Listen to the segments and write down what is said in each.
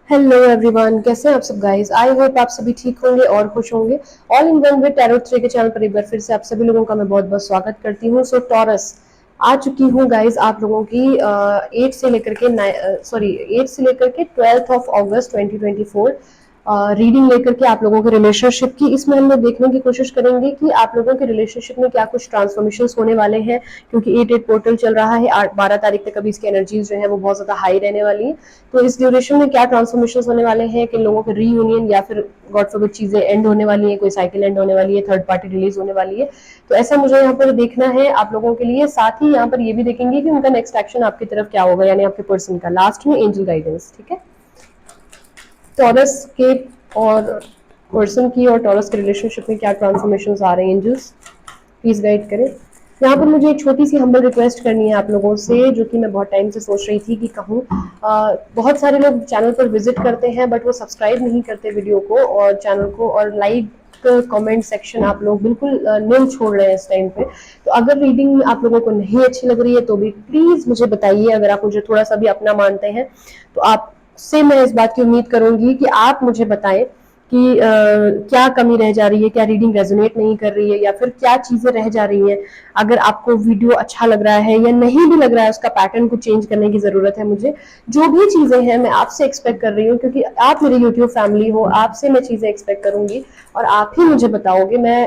Hello everyone, कैसे हैं आप सब गाइस। आई होप आप सभी ठीक होंगे और खुश होंगे। All in one with tarot three के चैनल पर एक बार फिर से आप सभी लोगों का मैं बहुत बहुत स्वागत करती हूँ। सो टॉरस आ चुकी हूँ गाइस आप लोगों की 8 से लेकर के 8 से लेकर के 12 ऑफ अगस्त 2024 रीडिंग लेकर के आप लोगों के रिलेशनशिप की। इसमें हम लोग देखने की कोशिश करेंगे कि आप लोगों के रिलेशनशिप में क्या कुछ ट्रांसफॉर्मेशंस होने वाले हैं, क्योंकि 8 पोर्टल चल रहा है। 12 तारीख तक अभी इसकी एनर्जीज जो है वो बहुत ज्यादा हाई रहने वाली है। तो इस ड्यूरेशन में क्या ट्रांसफॉर्मेशंस होने वाले हैं, कि लोगों के रीयूनियन या फिर गॉड फॉरबिड चीजें एंड होने वाली है, कोई साइकिल एंड होने वाली है, थर्ड पार्टी रिलीज होने वाली है। तो ऐसा मुझे यहाँ पर देखना है आप लोगों के लिए। साथ ही यहाँ पर ये भी देखेंगे कि उनका नेक्स्ट एक्शन आपकी तरफ क्या होगा, यानी आपके पर्सन का। लास्ट में एंजल गाइडेंस, ठीक है। टॉरस के और पर्सन की और टॉरस के रिलेशनशिप में क्या ट्रांसफॉर्मेशंस आ रहे हैं, एंजल्स प्लीज गाइड करें। यहाँ पर मुझे एक छोटी सी हम्बल रिक्वेस्ट करनी है आप लोगों से, जो कि मैं बहुत टाइम से सोच रही थी कि कहूँ। बहुत सारे लोग चैनल पर विजिट करते हैं बट वो सब्सक्राइब नहीं करते वीडियो को और चैनल को, और लाइक कमेंट सेक्शन आप लोग बिल्कुल नील छोड़ रहे हैं इस टाइम पे। तो अगर रीडिंग आप लोगों को नहीं अच्छी लग रही है तो भी प्लीज मुझे बताइए। अगर आप मुझे थोड़ा सा भी अपना मानते हैं तो आपसे मैं इस बात की उम्मीद करूंगी कि आप मुझे बताएं कि क्या कमी रह जा रही है, क्या रीडिंग रेजोनेट नहीं कर रही है, या फिर क्या चीजें रह जा रही हैं। अगर आपको वीडियो अच्छा लग रहा है या नहीं भी लग रहा है, उसका पैटर्न को चेंज करने की जरूरत है मुझे। जो भी चीजें हैं मैं आपसे एक्सपेक्ट कर रही हूँ, क्योंकि आप मेरी यूट्यूब फैमिली हो, आपसे मैं चीजें एक्सपेक्ट करूंगी और आप ही मुझे बताओगे। मैं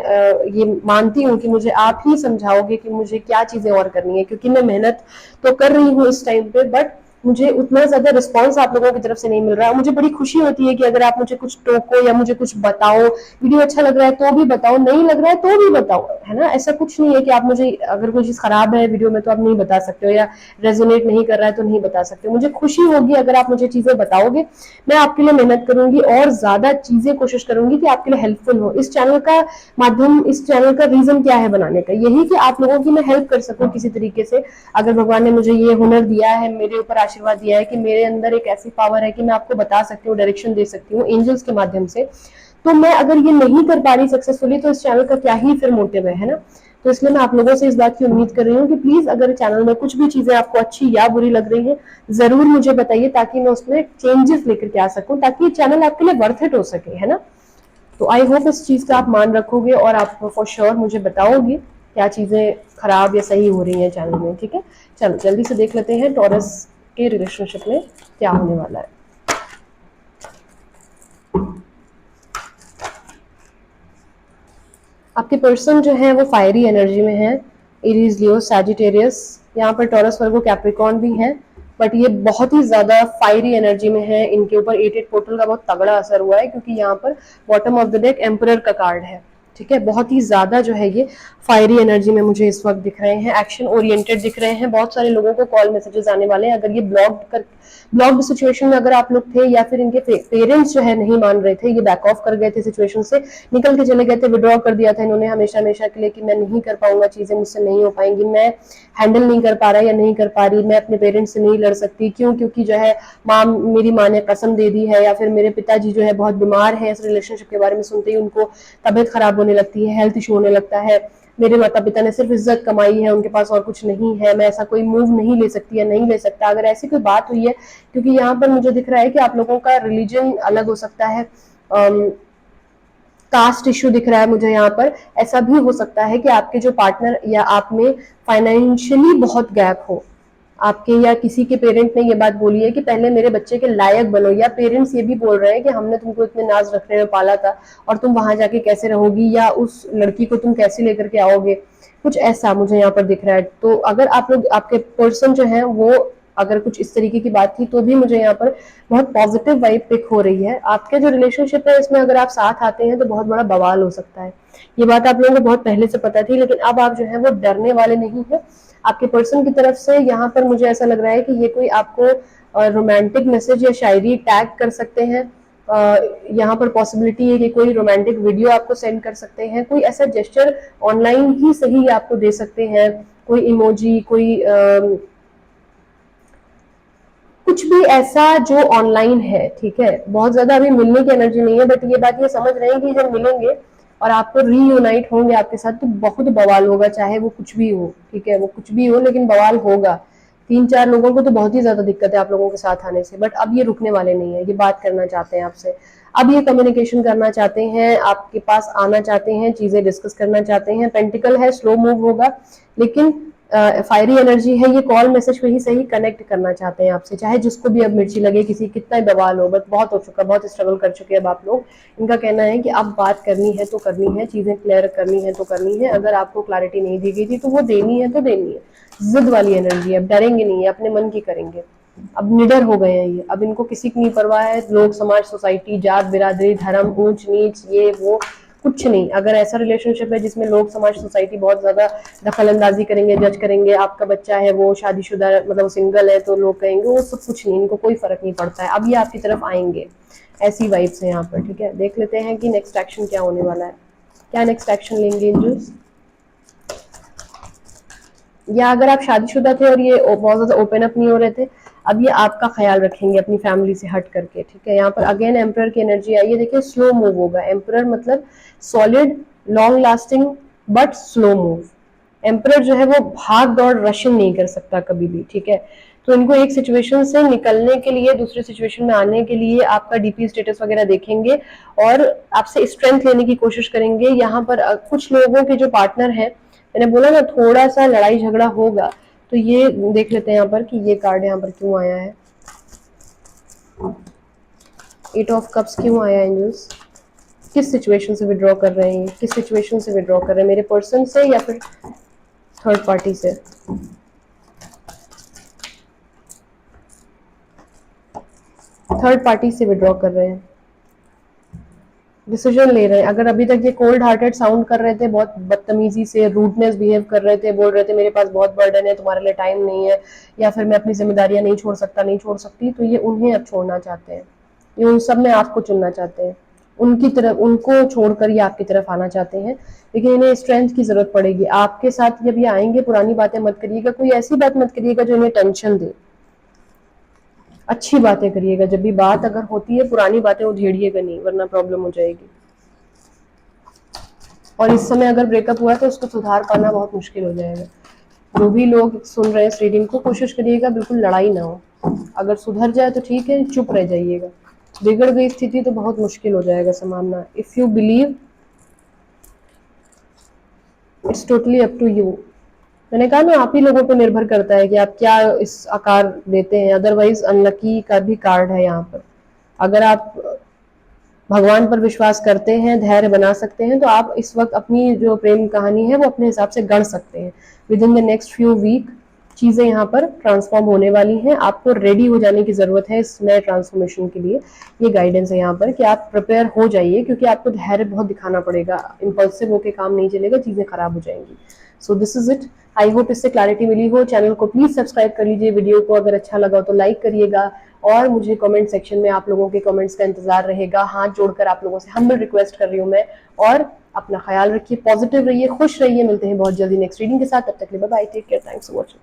ये मानती हूँ कि मुझे आप ही समझाओगे कि मुझे क्या चीजें और करनी है, क्योंकि मैं मेहनत तो कर रही हूँ इस टाइम पे, बट मुझे उतना ज्यादा रिस्पांस आप लोगों की तरफ से नहीं मिल रहा है। मुझे बड़ी खुशी होती है कि अगर आप मुझे कुछ टोको या मुझे कुछ बताओ, वीडियो अच्छा लग रहा है तो भी बताओ, नहीं लग रहा है तो भी बताओ, है ना। ऐसा कुछ नहीं है कि आप मुझे, अगर कोई चीज खराब है वीडियो में तो आप नहीं बता सकते हो, या रेजोनेट नहीं कर रहा है तो नहीं बता सकते हो। मुझे खुशी होगी अगर आप मुझे चीजें बताओगे। मैं आपके लिए मेहनत करूंगी और ज्यादा चीजें कोशिश करूंगी कि आपके लिए हेल्पफुल हो। इस चैनल का माध्यम, इस चैनल का रीजन क्या है बनाने का, यही कि आप लोगों की मैं हेल्प कर सकूं किसी तरीके से। अगर भगवान ने मुझे ये हुनर दिया है, मेरे ऊपर आशीर्वाद दिया है कि मेरे अंदर एक ऐसी पावर है कि मैं आपको बता सकती हूँ, डायरेक्शन दे सकती हूँ एंजल्स के माध्यम से, तो मैं अगर ये नहीं कर पा रही सक्सेसफुली तो इस चैनल का क्या ही फिर मोटिव है ना। तो इसलिए मैं आप लोगों से इस बात की उम्मीद कर रही हूँ कि प्लीज अगर चैनल में कुछ भी चीजें आपको अच्छी या बुरी लग रही हैं, जरूर मुझे बताइए, ताकि मैं उसमें चेंजेस लेकर के आ सकूं, ताकि ये चैनल आपके लिए वर्थ इट हो सके, है ना। तो आई होप इस चीज का आप मान रखोगे और आप फॉर श्योर मुझे बताओगे क्या चीजें खराब या सही हो रही हैं चैनल में, ठीक है। चलो जल्दी से देख लेते हैं टॉरस के रिलेशनशिप में क्या होने वाला है। आपके पर्सन जो है वो फायरी एनर्जी में है, एरीज, लियो, सैजिटेरियस। यहाँ पर टॉरस, वर्गो, कैप्रिकॉर्न भी है, बट ये बहुत ही ज्यादा फायरी एनर्जी में है। इनके ऊपर 8 पोर्टल का बहुत तगड़ा असर हुआ है, क्योंकि यहाँ पर bottom of the deck emperor का कार्ड है, ठीक है। बहुत ही ज्यादा जो है ये फायरी एनर्जी में मुझे इस वक्त दिख रहे हैं, एक्शन ओरिएंटेड दिख रहे हैं। बहुत सारे लोगों को कॉल मैसेजेस आने वाले हैं। अगर ये ब्लॉक्ड सिचुएशन में अगर आप लोग थे, या फिर इनके पेरेंट्स जो है नहीं मान रहे थे, ये बैक ऑफ कर गए थे सिचुएशन से, निकल के चले गए थे, विड्रॉ कर दिया था इन्होंने हमेशा हमेशा के लिए कि मैं नहीं कर पाऊंगा, चीजें मुझसे नहीं हो पाएंगी, मैं हैंडल नहीं कर पा रहा या नहीं कर पा रही, मैं अपने पेरेंट्स से नहीं लड़ सकती, क्यों, क्योंकि जो है मेरी माँ ने कसम दे दी है, या फिर मेरे पिताजी जो है बहुत बीमार है। इस रिलेशनशिप के बारे में सुनते ही उनको तबियत खराब होने लगती है, हेल्थ इशू होने लगता है। मेरे माता पिता ने सिर्फ इज्जत कमाई है, उनके पास और कुछ नहीं है, मैं ऐसा कोई मूव नहीं ले सकती या नहीं ले सकता। अगर ऐसी कोई बात हुई है, क्योंकि यहाँ पर मुझे दिख रहा है कि आप लोगों का रिलीजन अलग हो सकता है, कास्ट इश्यू दिख रहा है मुझे यहाँ पर। ऐसा भी हो सकता है कि आपके जो पार्टनर या आप में फाइनेंशियली बहुत गैप हो, आपके या किसी के पेरेंट ने ये बात बोली है कि पहले मेरे बच्चे के लायक बनो, या पेरेंट्स ये भी बोल रहे हैं कि हमने तुमको इतने नाज रखने में पाला था और तुम वहां जाके कैसे रहोगी, या उस लड़की को तुम कैसे लेकर के आओगे, कुछ ऐसा मुझे यहाँ पर दिख रहा है। तो अगर आप लोग, आपके पर्सन जो है वो, अगर कुछ इस तरीके की बात थी तो भी मुझे यहाँ पर बहुत पॉजिटिव वाइब पिक हो रही है। आपके जो रिलेशनशिप है इसमें अगर आप साथ आते हैं तो बहुत बड़ा बवाल हो सकता है। ये बात आप लोगों को बहुत पहले से पता थी, लेकिन अब आप जो है वो डरने वाले नहीं है। आपके पर्सन की तरफ से यहाँ पर मुझे ऐसा लग रहा है कि ये कोई आपको रोमांटिक मैसेज या शायरी टैग कर सकते हैं। यहाँ पर पॉसिबिलिटी है कि कोई रोमांटिक वीडियो आपको सेंड कर सकते हैं, कोई ऐसा जेस्चर ऑनलाइन ही सही आपको दे सकते हैं, कोई इमोजी, कोई कुछ भी ऐसा जो ऑनलाइन है, ठीक है। बहुत ज्यादा अभी मिलने की एनर्जी नहीं है, बट ये बात ये समझ रहे हैं कि जब मिलेंगे और आपको रीयूनाइट होंगे आपके साथ तो बहुत बवाल होगा, चाहे वो कुछ भी हो, ठीक है, वो कुछ भी हो लेकिन बवाल होगा। 3-4 लोगों को तो बहुत ही ज्यादा दिक्कत है आप लोगों के साथ आने से, बट अब ये रुकने वाले नहीं है, ये बात करना चाहते हैं आपसे, अब ये कम्युनिकेशन करना चाहते हैं, आपके पास आना चाहते हैं, चीजें डिस्कस करना चाहते हैं। पेंटिकल है, स्लो मूव होगा, लेकिन फायरी एनर्जी है, ये कॉल मैसेज पे ही सही कनेक्ट करना चाहते हैं आपसे, चाहे जिसको भी अब मिर्ची लगे, किसी कितना बवाल हो, बट बहुत हो चुका, बहुत स्ट्रगल कर चुके हैं अब आप लोग। इनका कहना है कि अब बात करनी है तो करनी है, चीजें क्लियर करनी है तो करनी है, अगर आपको क्लैरिटी नहीं दी गई थी तो वो देनी है तो देनी है। जिद वाली एनर्जी है, अब डरेंगे नहीं है, अपने मन की करेंगे, अब निडर हो गए हैं ये, अब इनको किसी की नहीं परवाह है, लोग, समाज, सोसाइटी, जात, बिरादरी, धर्म, ऊंच नीच, ये वो कुछ नहीं। अगर ऐसा रिलेशनशिप है जिसमें लोग, समाज, सोसाइटी बहुत ज्यादा दखल अंदाजी करेंगे, जज करेंगे, आपका बच्चा है वो शादीशुदा मतलब सिंगल है तो लोग कहेंगे, वो सब कुछ नहीं, इनको कोई फर्क नहीं पड़ता है, अब ये आपकी तरफ आएंगे, ऐसी वाइब्स है यहाँ पर। ठीक है, देख लेते हैं कि नेक्स्ट एक्शन क्या होने वाला है, क्या नेक्स्ट एक्शन लेंगे एंजल्स। या अगर आप शादीशुदा थे और ये बहुत ज्यादा ओपन अप नहीं हो रहे थे, अब ये आपका ख्याल रखेंगे अपनी फैमिली से हट करके। ठीक है, यहाँ पर अगेन एम्परर की एनर्जी आई है, देखिए स्लो मूव होगा। एम्परर मतलब solid, long lasting, but slow move. Emperor जो है वो भाग दौड़ रशियन नहीं कर सकता कभी भी। ठीक है, तो इनको एक सिचुएशन से निकलने के लिए दूसरी सिचुएशन में आने के लिए आपका डीपी स्टेटस वगैरह देखेंगे और आपसे स्ट्रेंथ लेने की कोशिश करेंगे। यहाँ पर कुछ लोगों के जो पार्टनर हैं, मैंने बोला ना थोड़ा सा लड़ाई झगड़ा होगा, तो ये देख लेते हैं यहाँ पर कि ये कार्ड यहाँ पर क्यों आया है। 8 ऑफ कप्स क्यों आया है एंजल्स, किस सिचुएशन से विड्रॉ कर रहे हैं, किस सिचुएशन से विड्रॉ कर रहे हैं, मेरे पर्सन से या फिर थर्ड पार्टी से। थर्ड पार्टी से विड्रॉ कर रहे हैं, डिसीजन ले रहे हैं। अगर अभी तक ये कोल्ड हार्टेड साउंड कर रहे थे, बहुत बदतमीजी से, रूडनेस बिहेव कर रहे थे, बोल रहे थे मेरे पास बहुत बर्डन है, तुम्हारे लिए टाइम नहीं है, या फिर मैं अपनी जिम्मेदारियां नहीं छोड़ सकता, नहीं छोड़ सकती, तो ये उन्हें अब छोड़ना चाहते हैं, ये उन सब में आपको चुनना चाहते हैं, उनकी तरफ, उनको छोड़कर ये आपकी तरफ आना चाहते हैं। लेकिन इन्हें स्ट्रेंथ की जरूरत पड़ेगी आपके साथ। जब ये आएंगे, पुरानी बातें मत करिएगा, कोई ऐसी बात मत करिएगा जो इन्हें टेंशन दे, अच्छी बातें करिएगा। जब भी बात अगर होती है, पुरानी बातें उधेड़िएगा नहीं, वरना प्रॉब्लम हो जाएगी। और इस समय अगर ब्रेकअप हुआ है तो उसको सुधार पाना बहुत मुश्किल हो जाएगा। जो भी लोग सुन रहे हैं इस रीडिंग को, कोशिश करिएगा बिल्कुल लड़ाई ना हो, अगर सुधर जाए तो ठीक है, चुप रह जाइएगा। बिगड़ गई स्थिति तो बहुत मुश्किल हो जाएगा संभालना। If you believe, it's totally up to you. मैंने कहा ना, आप ही लोगों पर निर्भर करता है कि आप क्या इस आकार देते हैं। अदरवाइज अनलकी का भी कार्ड है यहाँ पर। अगर आप भगवान पर विश्वास करते हैं, धैर्य बना सकते हैं, तो आप इस वक्त अपनी जो प्रेम कहानी है वो अपने हिसाब से गढ़ सकते हैं। Within the next few week चीजें यहाँ पर ट्रांसफॉर्म होने वाली हैं। आपको रेडी हो जाने की जरूरत है इस नए ट्रांसफॉर्मेशन के लिए। ये गाइडेंस है यहाँ पर कि आप प्रिपेयर हो जाइए, क्योंकि आपको धैर्य बहुत दिखाना पड़ेगा। इम्पल्सिव होकर काम नहीं चलेगा, चीजें खराब हो जाएंगी। So this is it. I hope इससे क्लैरिटी मिली हो। चैनल को प्लीज सब्सक्राइब कर लीजिए, वीडियो को अगर अच्छा लगा तो लाइक करिएगा, और मुझे कमेंट सेक्शन में आप लोगों के कमेंट्स का इंतजार रहेगा। हाथ जोड़कर आप लोगों से हम्बल रिक्वेस्ट कर रही हूँ मैं। और अपना ख्याल रखिए, पॉजिटिव रहिए, खुश रहिए। मिलते हैं बहुत जल्दी नेक्स्ट रीडिंग के साथ, तब तक के लिए bye bye, take care, thanks for watching.